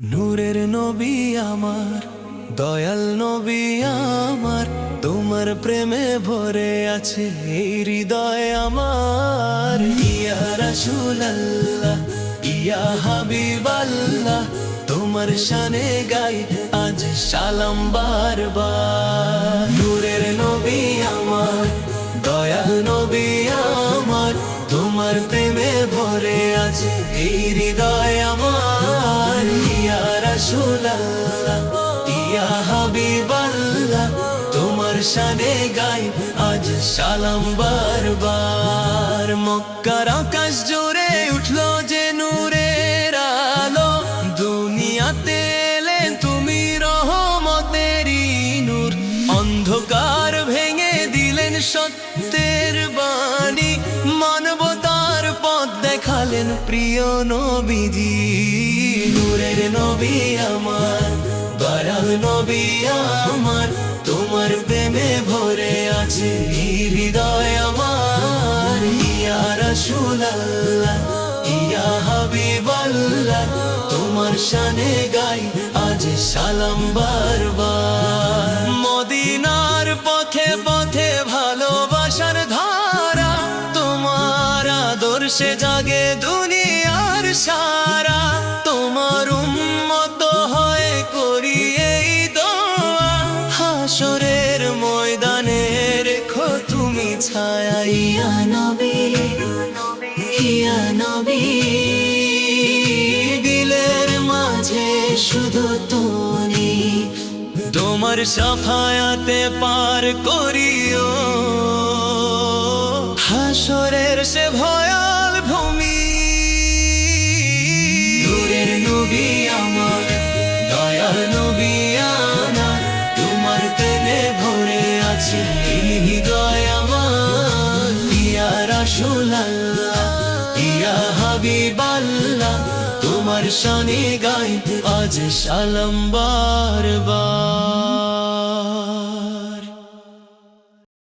নূরের নবী আমার, দয়াল নবী আমার, তোমার প্রেমে ভরে আছে এই হৃদয় আমার। ইয়া রাসূলুল্লাহ, ইয়া হাবিবাল্লাহ, তোমার শানে গাই আজ সালাম বারবার। নূরের নবী আমার, দয়াল নবী আমার, তোমার প্রেমে ভরে আছে এই হৃদয় আমার। ইয়া রাসূলুল্লাহ, ইয়া হাবিবাল্লাহ, তোমার শানে গাই আজ সালাম বারবার। মক্কার আকাশ জুড়ে উঠলো যে নূরের আলো, দুনিয়াতে এলেন তুমি রহমতেরই নূর। অন্ধকার ভেঙে দিলেন সত্যের বাণী, মানবতার পথ দেখালেন প্রিয় নবীজি। নূরের নবী আমার, দয়াল নবী আমার, তোমার প্রেমে ভরে আছে এই হৃদয় আমার। ইয়া রাসূলুল্লাহ, ইয়া হাবিবাল্লাহ, তোমার শানে গাই আজ সালাম বারবার। মদিনার পথে পথে ভালোবাসার ধারা, তোমার আদর্শে জাগে দুনিয়ার সারা। তোমার উম্মত হয়ে করি এই দোয়া, হাসরের ময়দানে রেখো তুমি ছায়া। ইয়া নবী, ইয়া নবী, দিলের মাঝে শুধু তুমি, তোমার সাফায়াতে পার করিও হাসরের সে ভয়াল ভূমি। নূরের নবী আমার, দয়াল নবী আমার, তোমার প্রেমে ভরে আছে এই হৃদয় আমার। ইয়া রাসূলুল্লাহ, ইয়া হাবিবাল্লাহ, তোমার শানে গাই আজ সালাম বারবার।